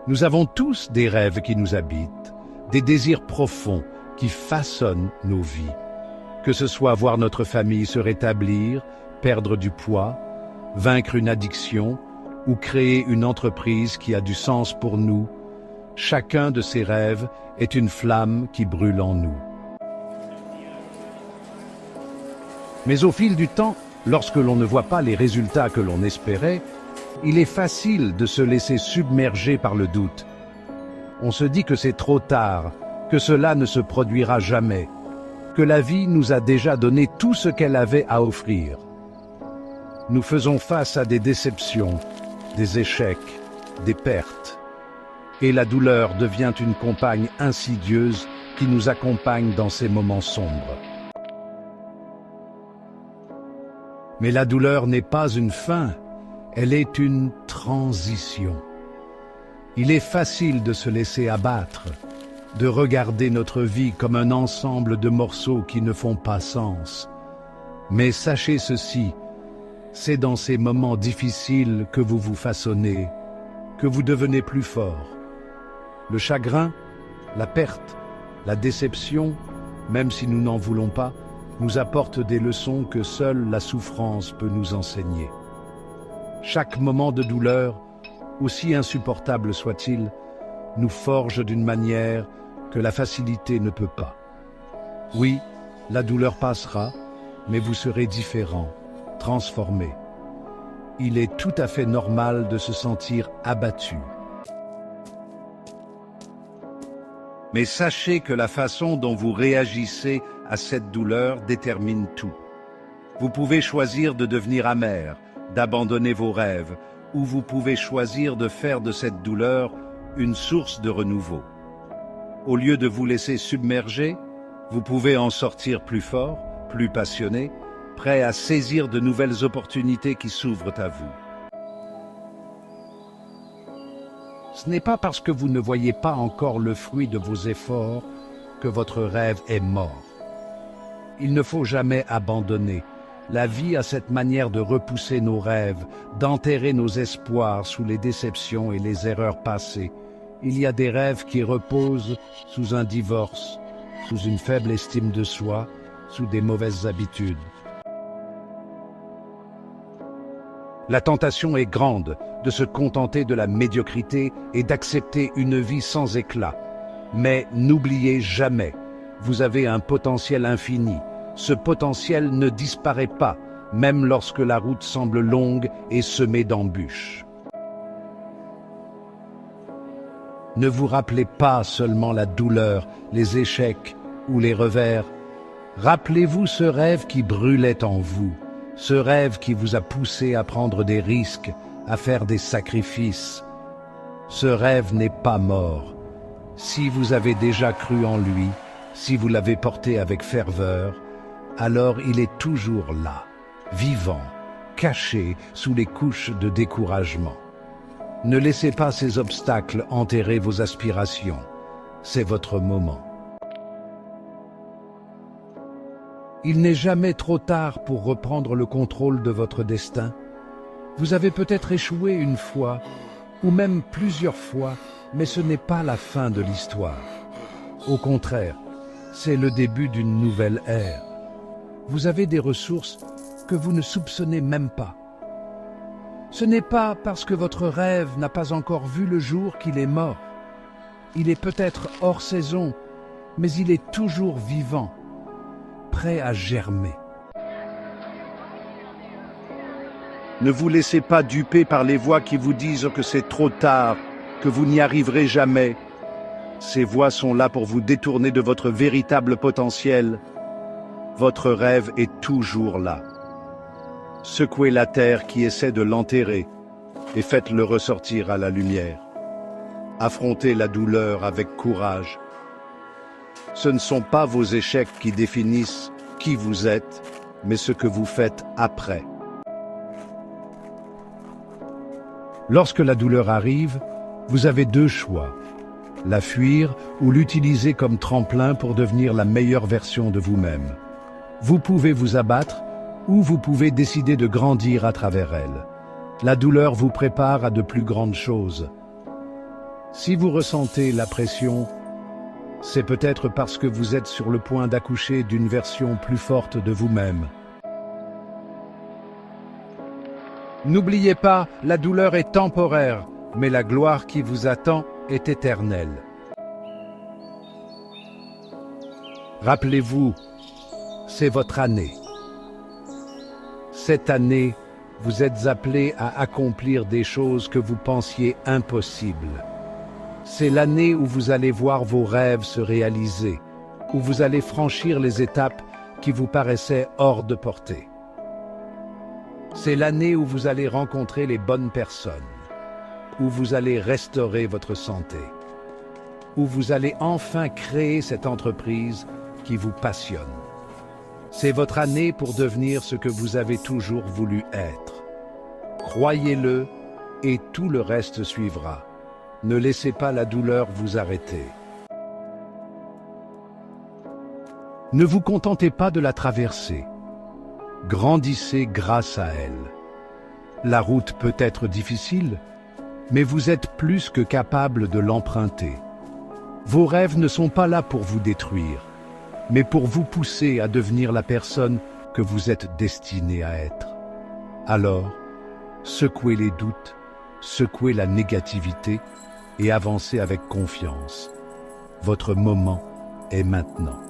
Nous avons tous des rêves qui nous habitent, des désirs profonds qui façonnent nos vies. Que ce soit voir notre famille se rétablir, perdre du poids, vaincre une addiction ou créer une entreprise qui a du sens pour nous, chacun de ces rêves est une flamme qui brûle en nous. Mais au fil du temps, lorsque l'on ne voit pas les résultats que l'on espérait, il est facile de se laisser submerger par le doute. On se dit que c'est trop tard, que cela ne se produira jamais, que la vie nous a déjà donné tout ce qu'elle avait à offrir. Nous faisons face à des déceptions, des échecs, des pertes. Et la douleur devient une compagne insidieuse qui nous accompagne dans ces moments sombres. Mais la douleur n'est pas une fin, elle est une transition. Il est facile de se laisser abattre, de regarder notre vie comme un ensemble de morceaux qui ne font pas sens. Mais sachez ceci, c'est dans ces moments difficiles que vous vous façonnez, que vous devenez plus fort. Le chagrin, la perte, la déception, même si nous n'en voulons pas, nous apportent des leçons que seule la souffrance peut nous enseigner. Chaque moment de douleur, aussi insupportable soit-il, nous forge d'une manière que la facilité ne peut pas. Oui, la douleur passera, mais vous serez différent, transformé. Il est tout à fait normal de se sentir abattu. Mais sachez que la façon dont vous réagissez à cette douleur détermine tout. Vous pouvez choisir de devenir amer, d'abandonner vos rêves, ou vous pouvez choisir de faire de cette douleur une source de renouveau. Au lieu de vous laisser submerger, vous pouvez en sortir plus fort, plus passionné, prêt à saisir de nouvelles opportunités qui s'ouvrent à vous. Ce n'est pas parce que vous ne voyez pas encore le fruit de vos efforts que votre rêve est mort. Il ne faut jamais abandonner. La vie a cette manière de repousser nos rêves, d'enterrer nos espoirs sous les déceptions et les erreurs passées. Il y a des rêves qui reposent sous un divorce, sous une faible estime de soi, sous des mauvaises habitudes. La tentation est grande de se contenter de la médiocrité et d'accepter une vie sans éclat. Mais n'oubliez jamais, vous avez un potentiel infini. Ce potentiel ne disparaît pas, même lorsque la route semble longue et semée d'embûches. Ne vous rappelez pas seulement la douleur, les échecs ou les revers. Rappelez-vous ce rêve qui brûlait en vous, ce rêve qui vous a poussé à prendre des risques, à faire des sacrifices. Ce rêve n'est pas mort. Si vous avez déjà cru en lui, si vous l'avez porté avec ferveur, alors il est toujours là, vivant, caché sous les couches de découragement. Ne laissez pas ces obstacles enterrer vos aspirations. C'est votre moment. Il n'est jamais trop tard pour reprendre le contrôle de votre destin. Vous avez peut-être échoué une fois, ou même plusieurs fois, mais ce n'est pas la fin de l'histoire. Au contraire, c'est le début d'une nouvelle ère. Vous avez des ressources que vous ne soupçonnez même pas. Ce n'est pas parce que votre rêve n'a pas encore vu le jour qu'il est mort. Il est peut-être hors saison, mais il est toujours vivant, prêt à germer. Ne vous laissez pas duper par les voix qui vous disent que c'est trop tard, que vous n'y arriverez jamais. Ces voix sont là pour vous détourner de votre véritable potentiel. Votre rêve est toujours là. Secouez la terre qui essaie de l'enterrer et faites-le ressortir à la lumière. Affrontez la douleur avec courage. Ce ne sont pas vos échecs qui définissent qui vous êtes, mais ce que vous faites après. Lorsque la douleur arrive, vous avez deux choix, la fuir ou l'utiliser comme tremplin pour devenir la meilleure version de vous-même. Vous pouvez vous abattre ou vous pouvez décider de grandir à travers elle. La douleur vous prépare à de plus grandes choses. Si vous ressentez la pression, c'est peut-être parce que vous êtes sur le point d'accoucher d'une version plus forte de vous-même. N'oubliez pas, la douleur est temporaire, mais la gloire qui vous attend est éternelle. Rappelez-vous, c'est votre année. Cette année, vous êtes appelés à accomplir des choses que vous pensiez impossibles. C'est l'année où vous allez voir vos rêves se réaliser, où vous allez franchir les étapes qui vous paraissaient hors de portée. C'est l'année où vous allez rencontrer les bonnes personnes, où vous allez restaurer votre santé, où vous allez enfin créer cette entreprise qui vous passionne. C'est votre année pour devenir ce que vous avez toujours voulu être. Croyez-le et tout le reste suivra. Ne laissez pas la douleur vous arrêter. Ne vous contentez pas de la traverser. Grandissez grâce à elle. La route peut être difficile, mais vous êtes plus que capable de l'emprunter. Vos rêves ne sont pas là pour vous détruire, mais pour vous pousser à devenir la personne que vous êtes destiné à être. Alors, secouez les doutes, secouez la négativité et avancez avec confiance. Votre moment est maintenant.